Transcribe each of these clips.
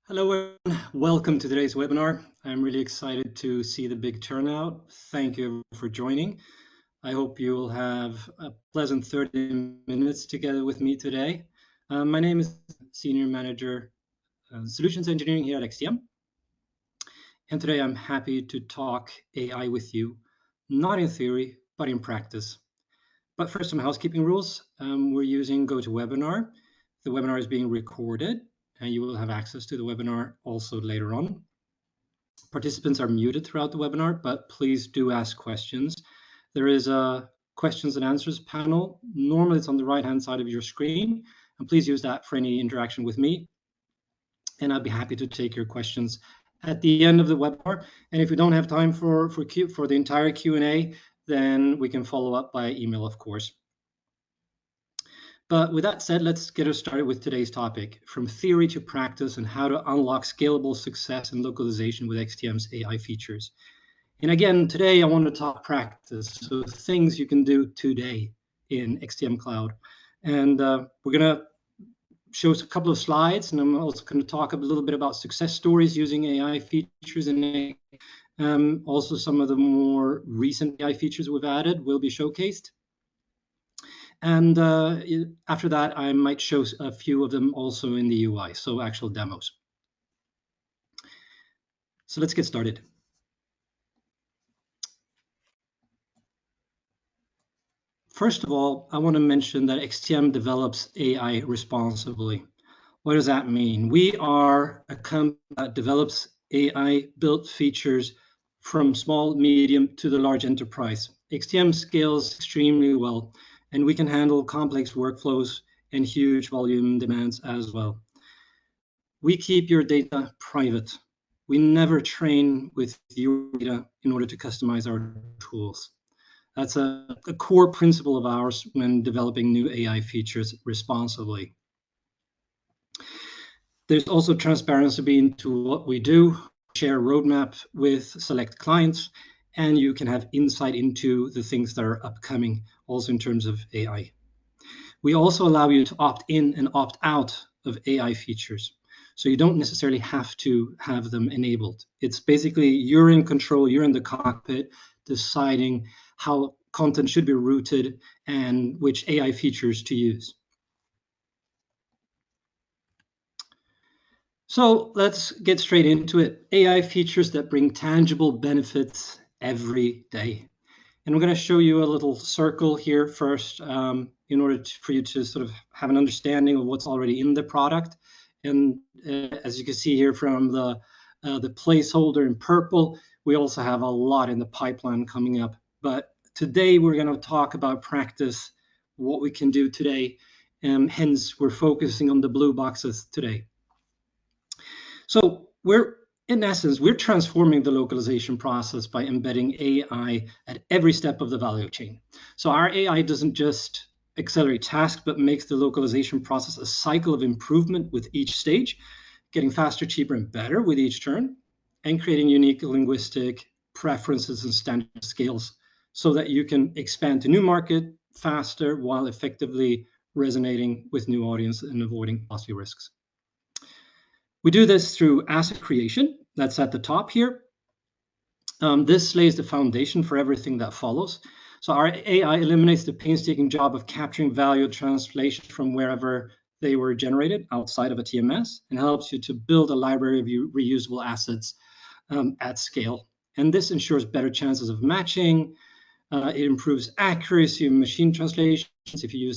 Hello, everyone. Welcome to today's webinar. I'm really excited to see the big turnout. Thank you for joining. I hope you will have a pleasant 30 minutes together with me today. My name is Senior Manager Solutions Engineering here at XTM. And today I'm happy to talk AI with you, not in theory, but in practice. But first, some housekeeping rules. We're using GoToWebinar. The webinar is being recorded, and you will have access to the webinar also later on. Participants are muted throughout the webinar, but please do ask questions. There is a questions and answers panel. Normally it's on the right-hand side of your screen, and please use that for any interaction with me. And I'd be happy to take your questions at the end of the webinar. And if we don't have time for the entire Q&A, then we can follow up by email, of course. But with that said, let's get us started with today's topic, from theory to practice and how to unlock scalable success and localization with XTM's AI features. And again, today I want to talk practice, so things you can do today in XTM Cloud. And we're going to show us a couple of slides, and I'm also going to talk a little bit about success stories using AI features, and also some of the more recent AI features we've added will be showcased. And after that, I might show a few of them also in the UI, so actual demos. So let's get started. First of all, I want to mention that XTM develops AI responsibly. What does that mean? We are a company that develops AI-built features from small, medium to the large enterprise. XTM scales extremely well, and we can handle complex workflows and huge volume demands as well. We keep your data private. We never train with your data in order to customize our tools. That's a core principle of ours when developing new AI features responsibly. There's also transparency into what we do, share a roadmap with select clients, and you can have insight into the things that are upcoming, also in terms of AI. We also allow you to opt in and opt out of AI features. So you don't necessarily have to have them enabled. It's basically you're in control, you're in the cockpit, deciding how content should be routed and which AI features to use. So let's get straight into it. AI features that bring tangible benefits every day. And I'm going to show you a little circle here first in order for you to sort of have an understanding of what's already in the product. And as you can see here from the placeholder in purple, we also have a lot in the pipeline coming up. But today we're going to talk about practice, what we can do today, and hence we're focusing on the blue boxes today. So in essence, we're transforming the localization process by embedding AI at every step of the value chain. So our AI doesn't just accelerate tasks, but makes the localization process a cycle of improvement with each stage, getting faster, cheaper, and better with each turn, and creating unique linguistic preferences and standard scales so that you can expand to new market faster while effectively resonating with new audience and avoiding costly risks. We do this through asset creation. That's at the top here. This lays the foundation for everything that follows. So our AI eliminates the painstaking job of capturing value translation from wherever they were generated outside of a TMS and helps you to build a library of reusable assets at scale. And this ensures better chances of matching. It improves accuracy of machine translations if you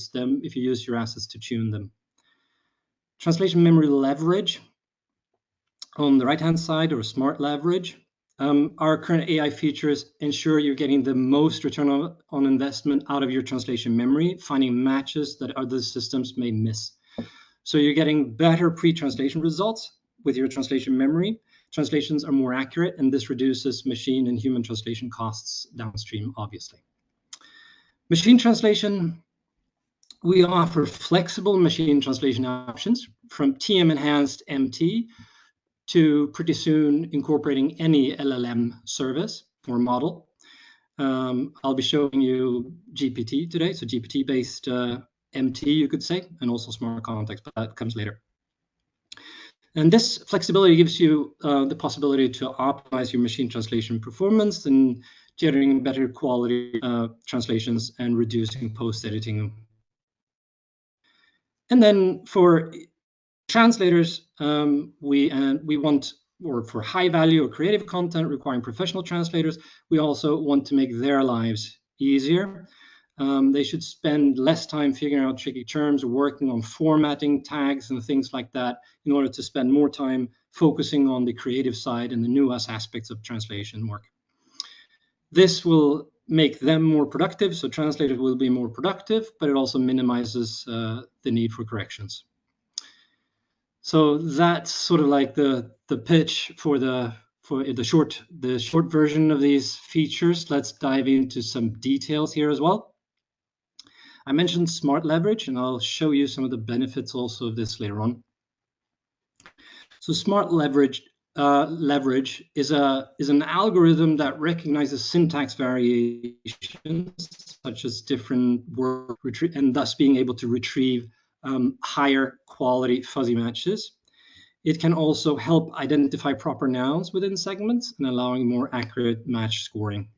use your assets to tune them. Translation memory leverage. On the right-hand side, or smart leverage, our current AI features ensure you're getting the most return on investment out of your translation memory, finding matches that other systems may miss. So you're getting better pre-translation results with your translation memory. Translations are more accurate, and this reduces machine and human translation costs downstream, obviously. Machine translation. We offer flexible machine translation options from TM enhanced MT to pretty soon incorporating any LLM service or model. I'll be showing you GPT today, so GPT-based MT, you could say, and also smart context, but that comes later. And this flexibility gives you the possibility to optimize your machine translation performance and generating better quality translations and reducing post-editing. And then for translators, we want, or for high value or creative content requiring professional translators, we also want to make their lives easier. They should spend less time figuring out tricky terms or working on formatting tags and things like that in order to spend more time focusing on the creative side and the nuanced aspects of translation work. This will make them more productive, so translators will be more productive, but it also minimizes the need for corrections. So that's sort of like the pitch for the short version of these features. Let's dive into some details here as well. I mentioned smart leverage, and I'll show you some of the benefits also of this later on. So smart leverage is an algorithm that recognizes syntax variations, such as different word retrieve, and thus being able to retrieve higher quality fuzzy matches. It can also help identify proper nouns within segments and allowing more accurate match scoring.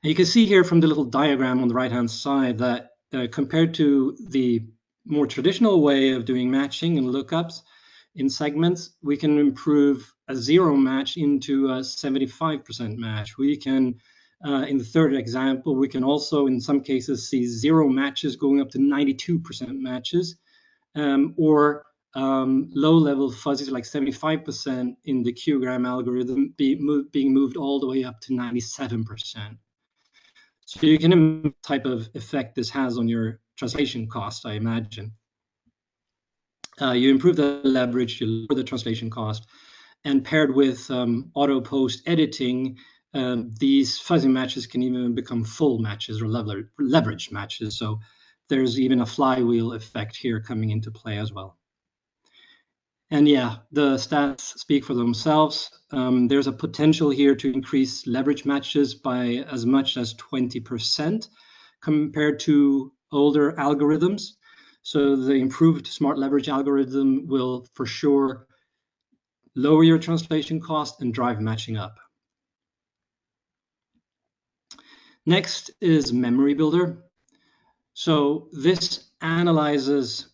And you can see here from the little diagram on the right-hand side that compared to the more traditional way of doing matching and lookups in segments, we can improve a 0 match into a 75% match. We can, in the third example, we can also in some cases see 0 matches going up to 92% matches, or low-level fuzzies like 75% in the Q-gram algorithm being moved all the way up to 97%. So you can imagine the type of effect this has on your translation cost, I imagine. You improve the leverage, you lower the translation cost, and paired with auto post editing, these fuzzy matches can even become full matches or leverage matches. So there's even a flywheel effect here coming into play as well. And yeah, the stats speak for themselves. There's a potential here to increase leverage matches by as much as 20% compared to older algorithms. So the improved smart leverage algorithm will for sure lower your translation cost and drive matching up. Next is Memory Builder. So this analyzes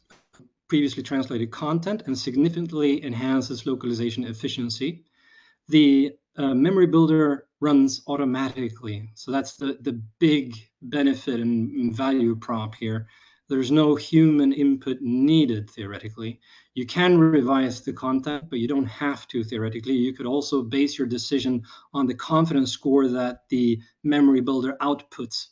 previously translated content and significantly enhances localization efficiency. The Memory Builder runs automatically. So that's the big benefit and value prop here. There's no human input needed theoretically. You can revise the content, but you don't have to theoretically. You could also base your decision on the confidence score that the Memory Builder outputs.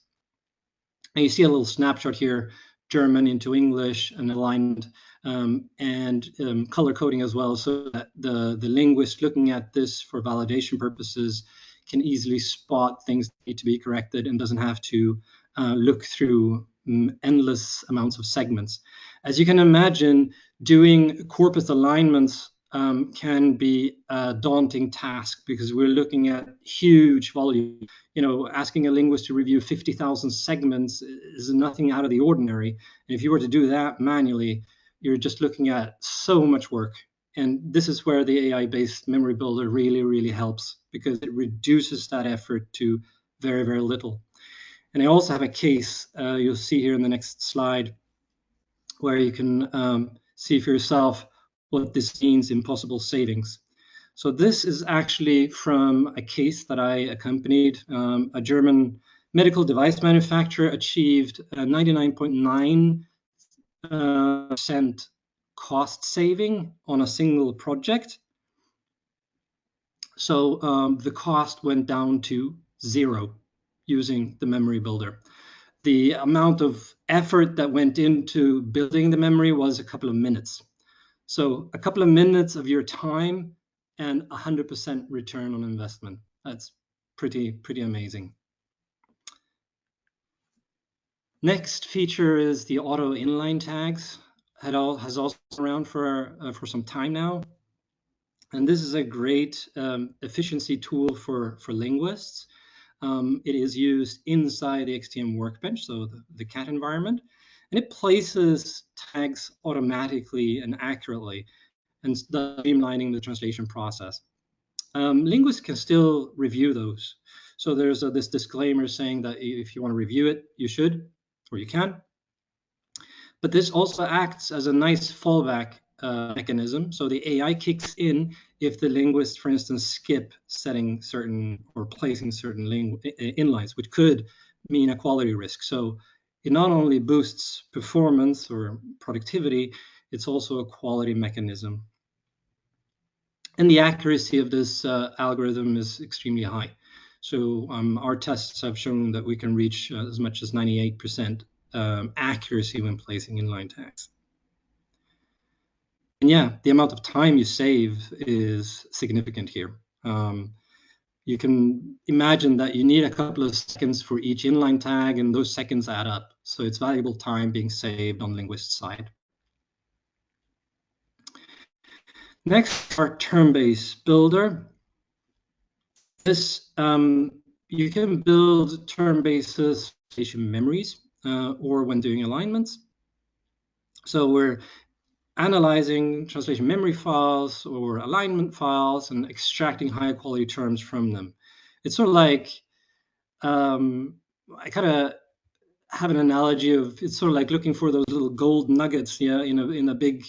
And you see a little snapshot here, German into English and aligned, and color coding as well, so that the linguist looking at this for validation purposes can easily spot things that need to be corrected and doesn't have to look through endless amounts of segments. As you can imagine, doing corpus alignments can be a daunting task because we're looking at huge volume. You know, asking a linguist to review 50,000 segments is nothing out of the ordinary. And if you were to do that manually, you're just looking at so much work. And this is where the AI-based Memory Builder really, really helps, because it reduces that effort to very, very little. And I also have a case you'll see here in the next slide where you can see for yourself what this means in possible savings. So this is actually from a case that I accompanied. A German medical device manufacturer achieved a 99.9% cost saving on a single project. So the cost went down to 0 using the Memory Builder. The amount of effort that went into building the memory was a couple of minutes. So a couple of minutes of your time and 100% return on investment. That's pretty amazing. Next feature is the auto inline tags. Has also been around for some time now. And this is a great efficiency tool for linguists. It is used inside the XTM workbench, so the CAT environment, and it places tags automatically and accurately. and streamlining the translation process. Linguists can still review those. So there's this disclaimer saying that if you want to review it, you should, or you can. But this also acts as a nice fallback mechanism. So the AI kicks in if the linguists, for instance, skip setting certain or placing certain inlines, which could mean a quality risk. So it not only boosts performance or productivity, it's also a quality mechanism. And the accuracy of this algorithm is extremely high. So our tests have shown that we can reach as much as 98% accuracy when placing inline tags. And yeah, the amount of time you save is significant here. You can imagine that you need a couple of seconds for each inline tag, and those seconds add up. So it's valuable time being saved on linguist side. Next, our term-based builder. This you can build term-based translation memories or when doing alignments. So we're analyzing translation memory files or alignment files and extracting high quality terms from them. It's sort of like, I kind of have an analogy of, it's sort of like looking for those little gold nuggets, yeah, in a big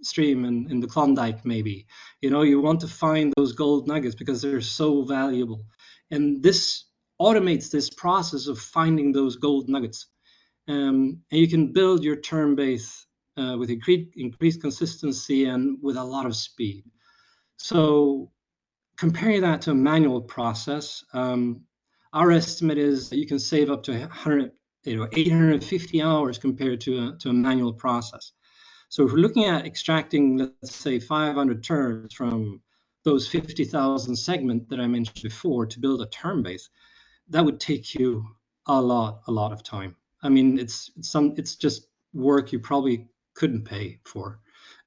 stream in the Klondike, maybe. You know, you want to find those gold nuggets because they're so valuable. And this automates this process of finding those gold nuggets. And you can build your term base with increased consistency and with a lot of speed. So comparing that to a manual process, our estimate is that you can save up to 850 hours compared to a manual process. So if we're looking at extracting, let's say, 500 terms from those 50,000 segments that I mentioned before to build a term base, that would take you a lot of time. I mean, it's just work you probably couldn't pay for,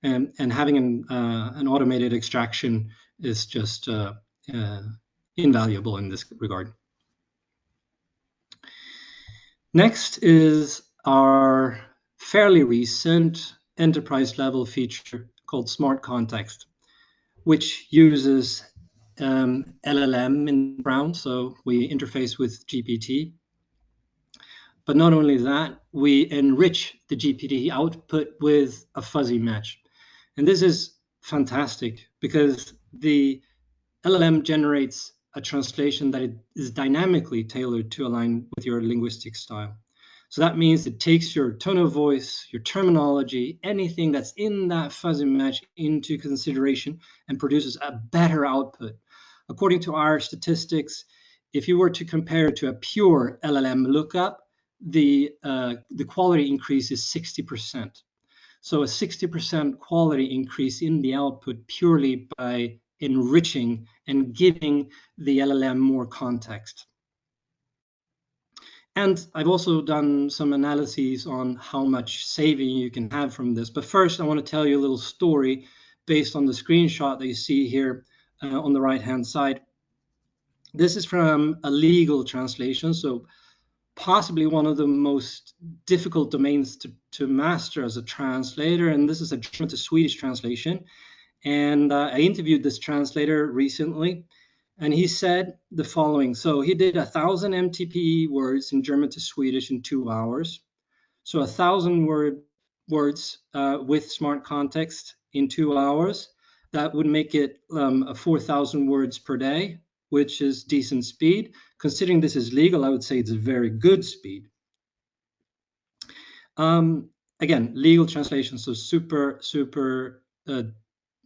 and having an automated extraction is just invaluable in this regard. Next is our fairly recent enterprise level feature called Smart Context, which uses LLM in the background. So we interface with GPT. But not only that, we enrich the GPT output with a fuzzy match. And this is fantastic because the LLM generates a translation that is dynamically tailored to align with your linguistic style. So that means it takes your tone of voice, your terminology, anything that's in that fuzzy match into consideration and produces a better output. According to our statistics, if you were to compare it to a pure LLM lookup, the quality increase is 60%. So a 60% quality increase in the output purely by enriching and giving the LLM more context. And I've also done some analyses on how much saving you can have from this. But first, I want to tell you a little story based on the screenshot that you see here on the right-hand side. This is from a legal translation, so possibly one of the most difficult domains to master as a translator. And this is a German to Swedish translation. And I interviewed this translator recently, and he said the following. So he did 1,000 MTP words in German to Swedish in 2 hours. So 1,000 words with smart context in 2 hours. That would make it 4,000 words per day, which is decent speed. Considering this is legal, I would say it's a very good speed. Again, legal translation, so super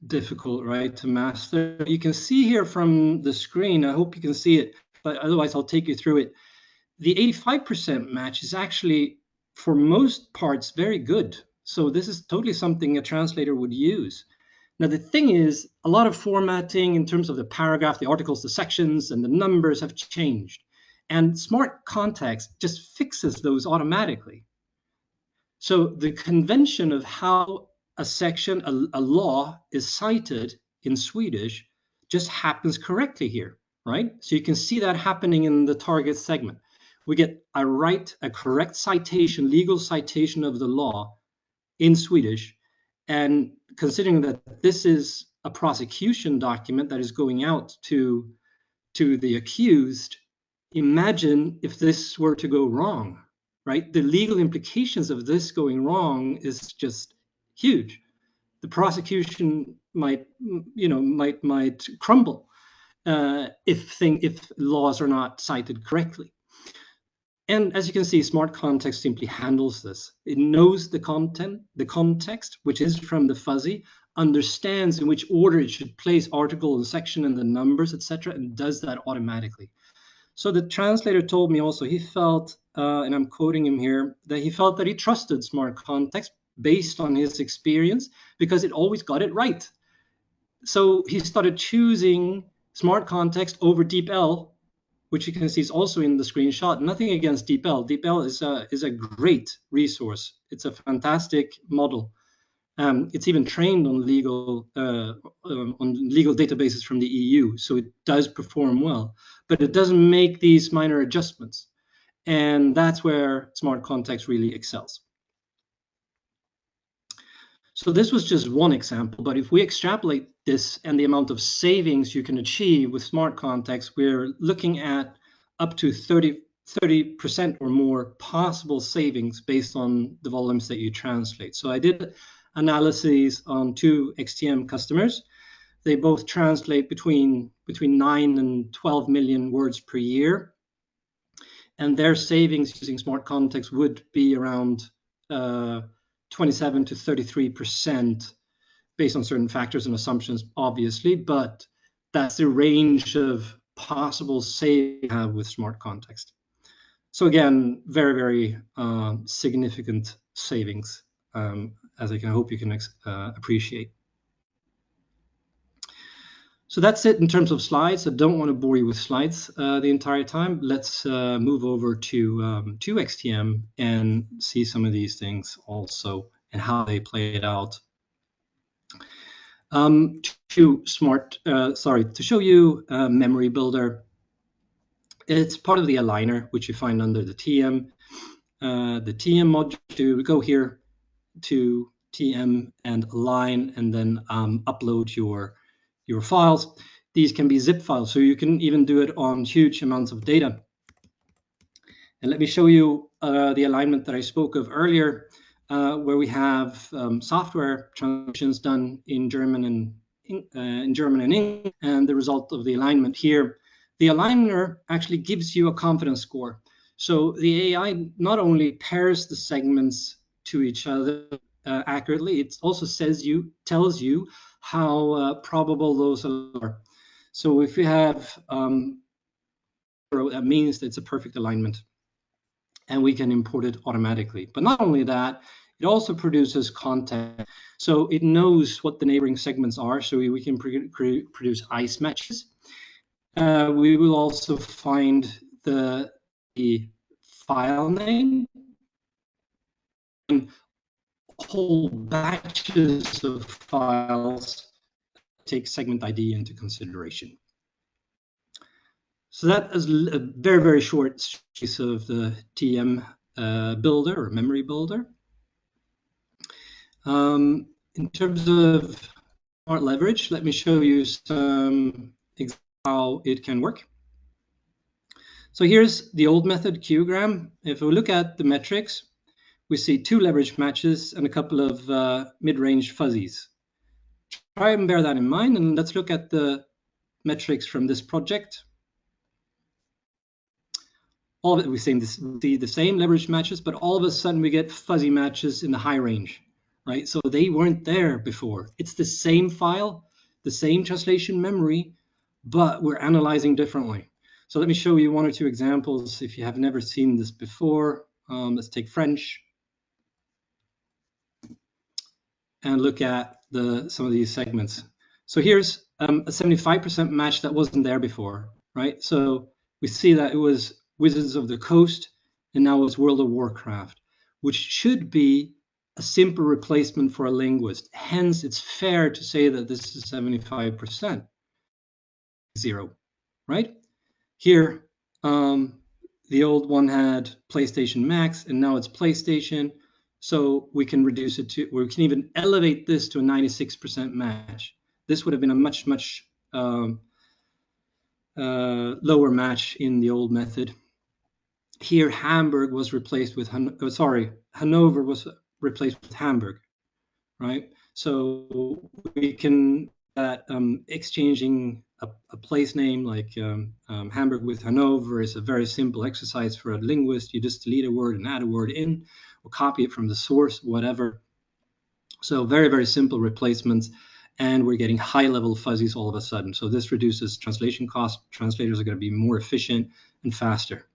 difficult, right, to master. You can see here from the screen, I hope you can see it, but otherwise I'll take you through it. The 85% match is actually, for most parts, very good. So this is totally something a translator would use. Now, the thing is, a lot of formatting in terms of the paragraph, the articles, the sections, and the numbers have changed. And Smart Context just fixes those automatically. So the convention of how a section, a law is cited in Swedish just happens correctly here, right? So you can see that happening in the target segment. We get a correct citation, legal citation of the law in Swedish, And considering that this is a prosecution document that is going out to the accused, imagine if this were to go wrong, right? The legal implications of this going wrong is just huge. The prosecution might crumble if laws are not cited correctly. And as you can see, smart context simply handles this. It knows the content, the context, which is from the fuzzy, understands in which order it should place article and section and the numbers, etc., and does that automatically. So the translator told me also he felt, and I'm quoting him here, that he felt that he trusted smart context based on his experience because it always got it right. So he started choosing smart context over DeepL, which you can see is also in the screenshot. Nothing against DeepL. DeepL is a great resource. It's a fantastic model. It's even trained on legal databases from the EU, so it does perform well. But it doesn't make these minor adjustments, and that's where smart context really excels. So this was just one example, but if we extrapolate this and the amount of savings you can achieve with smart context, we're looking at up to 30% or more possible savings based on the volumes that you translate. So I did analyses on 2 XTM customers. They both translate between 9 and 12 million words per year. And their savings using smart context would be around 27 to 33% based on certain factors and assumptions, obviously, but that's the range of possible savings you have with smart context. So again, very, very significant savings, as I hope you can appreciate. So that's it in terms of slides. I don't want to bore you with slides the entire time. Let's move over to XTM and see some of these things also and how they play it out. To show you Memory Builder. It's part of the aligner, which you find under the TM. The TM module, to go here to TM and align, and then upload your files. These can be zip files, so you can even do it on huge amounts of data. And let me show you the alignment that I spoke of earlier, where we have software translations done in German and English, and the result of the alignment here. The aligner actually gives you a confidence score. So the AI not only pairs the segments to each other accurately, it also tells you how probable those are. So if you have that means that it's a perfect alignment, and we can import it automatically. But not only that, it also produces content. So it knows what the neighboring segments are, so we can produce ice matches. We will also find the file name and whole batches of files, take segment ID into consideration. So that is a very, very short piece of the TM builder or memory builder. In terms of smart leverage, let me show you some examples how it can work. So here's the old method, QGram. If we look at the metrics, we see 2 leverage matches and a couple of mid-range fuzzies. Try and bear that in mind, and let's look at the metrics from this project. All of it, we see the same leverage matches, but all of a sudden we get fuzzy matches in the high range, right? So they weren't there before. It's the same file, the same translation memory, but we're analyzing differently. So let me show you 1 or 2 examples if you have never seen this before. Let's take French and look at some of these segments. So here's a 75% match that wasn't there before, right? So we see that it was Wizards of the Coast, and now it's World of Warcraft, which should be a simple replacement for a linguist. Hence, it's fair to say that this is 75%. 0, right? Here, the old one had PlayStation Max, and now it's PlayStation. So we can reduce it to, we can even elevate this to a 96% match. This would have been a much lower match in the old method. Here, Hamburg was replaced with, Hanover was replaced with Hamburg, right? So we can, exchanging a place name like Hamburg with Hanover is a very simple exercise for a linguist. You just delete a word and add a word in, or copy it from the source, whatever. So very, very simple replacements. And we're getting high-level fuzzies all of a sudden. So this reduces translation costs. Translators are going to be more efficient and faster.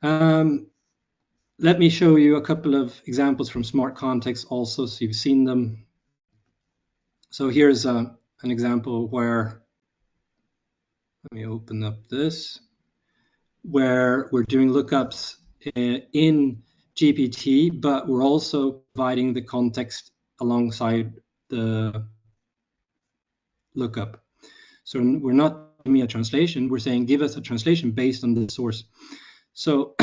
Let me show you a couple of examples from Smart Context also, so you've seen them. So here's an example where, let me open up this, where we're doing lookups in GPT, but we're also providing the context alongside the lookup. So we're not giving me a translation, we're saying give us a translation based on the source. So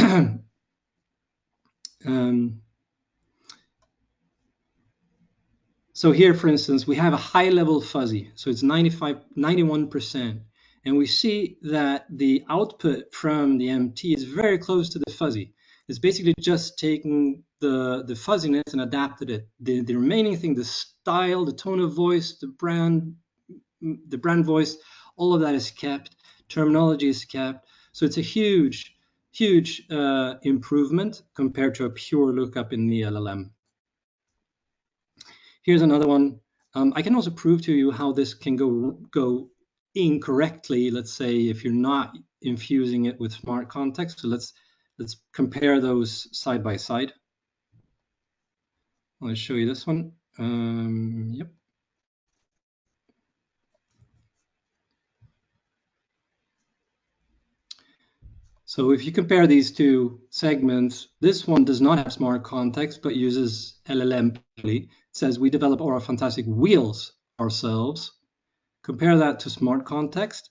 so here, for instance, we have a high-level fuzzy, so it's 91%, and we see that the output from the MT is very close to the fuzzy. It's basically just taking the fuzziness and adapted it. The remaining thing, the style, the tone of voice, the brand voice, all of that is kept. Terminology is kept. So it's a huge improvement compared to a pure lookup in the LLM. Here's another one. I can also prove to you how this can go incorrectly. Let's say if you're not infusing it with smart context. So let's compare those side by side. I'll show you this one. Yep. So if you compare these two segments, this one does not have smart context, but uses LLM. It says we develop our fantastic wheels ourselves. Compare that to smart context.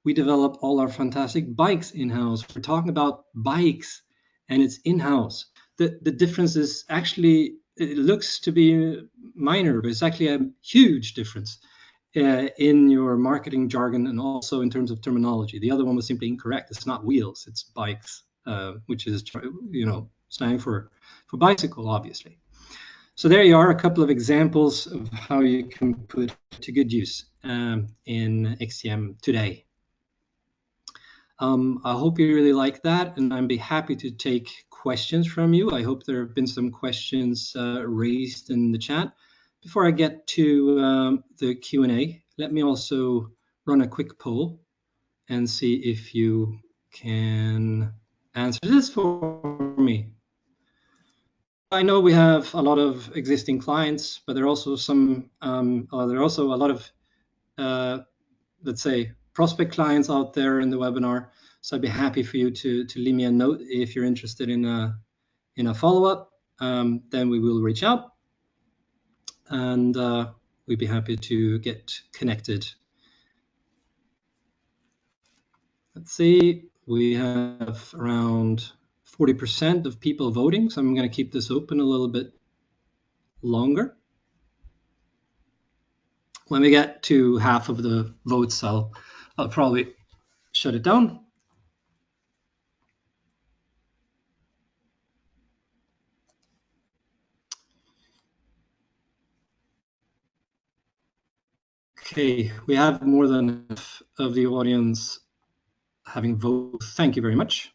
We develop all our fantastic bikes in-house. We're talking about bikes and it's in-house. The difference is actually, it looks to be minor, but it's actually a huge difference in your marketing jargon and also in terms of terminology. The other one was simply incorrect. It's not wheels, it's bikes, which is, slang for bicycle, obviously. So there you are, a couple of examples of how you can put to good use in XTM today. I hope you really like that, and I'd be happy to take questions from you. I hope there have been some questions raised in the chat. Before I get to the Q&A, let me also run a quick poll and see if you can answer this for me. I know we have a lot of existing clients, but there are also some, there are also a lot of, let's say, prospect clients out there in the webinar. So I'd be happy for you to leave me a note if you're interested in a follow-up. Then we will reach out, and we'd be happy to get connected. Let's see, we have around 40% of people voting, so I'm going to keep this open a little bit longer. When we get to half of the votes, I'll probably shut it down. Okay, we have more than half of the audience having voted. Thank you very much.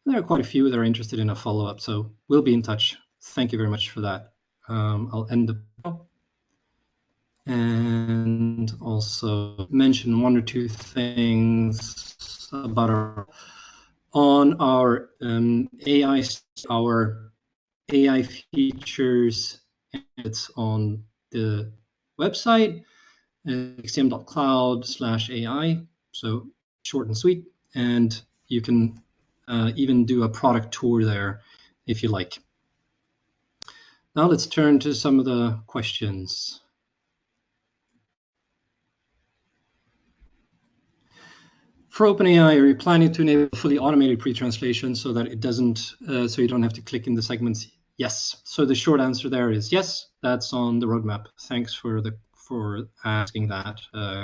There are quite a few that are interested in a follow-up, so we'll be in touch. Thank you very much for that. I'll end the call and also mention one or two things about our AI features. It's on the website, xtm.cloud/AI, so short and sweet, and you can even do a product tour there if you like. Now let's turn to some of the questions. For OpenAI, are you planning to enable fully automated pre-translation so that it doesn't, so you don't have to click in the segments? Yes. So the short answer there is yes. That's on the roadmap. Thanks for asking that,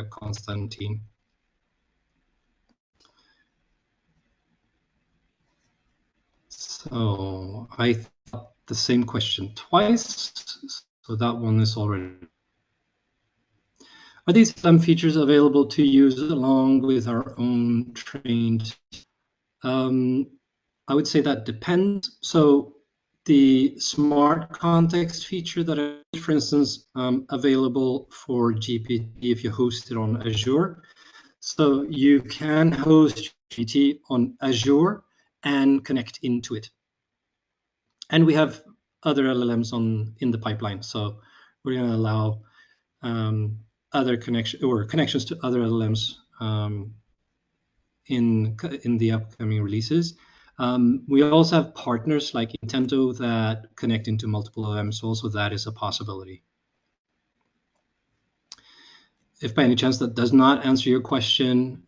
Konstantin. So I thought the same question twice. So that one is already. Are these features available to use along with our own trained? I would say that depends. So the smart context feature that is, for instance, available for GPT if you host it on Azure. So you can host GPT on Azure and connect into it. And we have other LLMs in the pipeline. So we're going to allow other connections to other LLMs in the upcoming releases. We also have partners like Intento that connect into multiple LLMs. Also, that is a possibility. If by any chance that does not answer your question,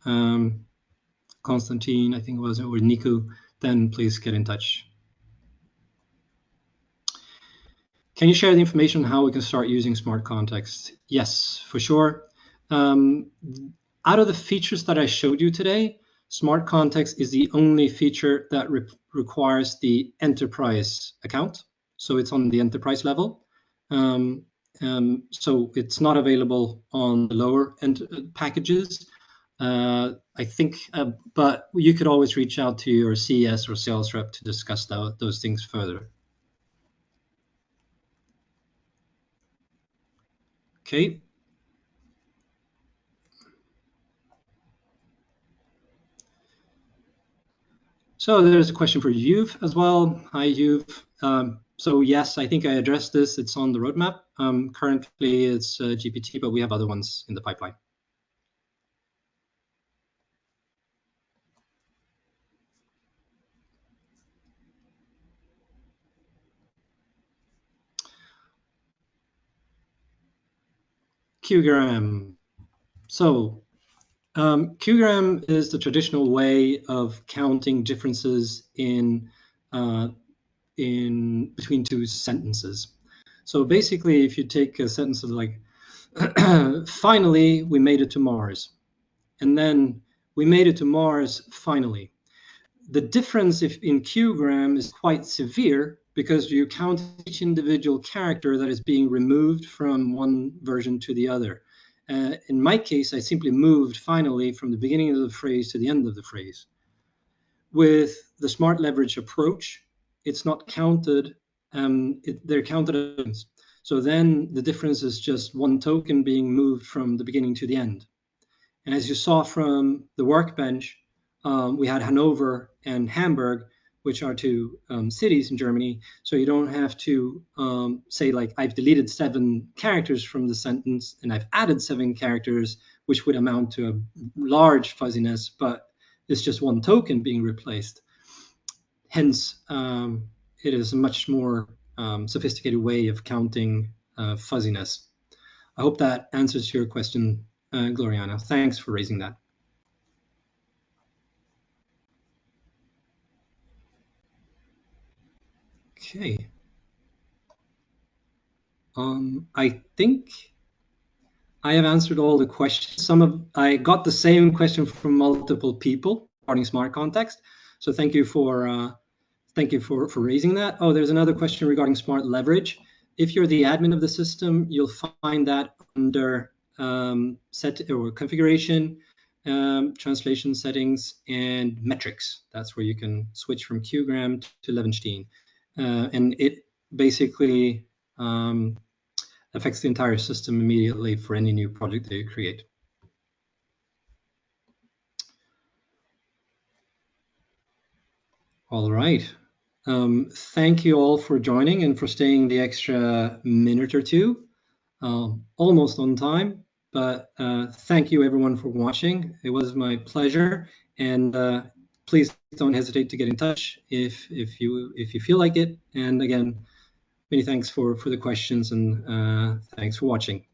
Konstantin, I think it was, or Nico, then please get in touch. Can you share the information on how we can start using smart context? Yes, for sure. Out of the features that I showed you today, smart context is the only feature that requires the enterprise account. So it's on the enterprise level. So it's not available on the lower end packages. I think, but you could always reach out to your CS or sales rep to discuss those things further. Okay. So there's a question for Yuv as well. Hi, Yuv. So yes, I think I addressed this. It's on the roadmap. Currently, it's GPT, but we have other ones in the pipeline. QGram. So QGram is the traditional way of counting differences in between two sentences. So basically, if you take a sentence of like, finally, we made it to Mars, and then we made it to Mars finally. The difference in QGram is quite severe because you count each individual character that is being removed from one version to the other. In my case, I simply moved finally from the beginning of the phrase to the end of the phrase. With the smart leverage approach, it's not counted, they're counted as. So then the difference is just one token being moved from the beginning to the end. And as you saw from the workbench, we had Hanover and Hamburg, which are two cities in Germany. So you don't have to say like, I've deleted 7 characters from the sentence and I've added 7 characters, which would amount to a large fuzziness, but it's just one token being replaced. Hence, it is a much more sophisticated way of counting fuzziness. I hope that answers your question, Gloriana. Thanks for raising that. Okay. I think I have answered all the questions. I got the same question from multiple people regarding smart context. So thank you for raising that. Oh, there's another question regarding smart leverage. If you're the admin of the system, you'll find that under set or configuration, translation settings, and metrics. That's where you can switch from QGram to Levenstein. And it basically affects the entire system immediately for any new project that you create. All right. Thank you all for joining and for staying the extra minute or two. Almost on time, but thank you everyone for watching. It was my pleasure, and please don't hesitate to get in touch if you feel like it. And again, many thanks for the questions, and thanks for watching.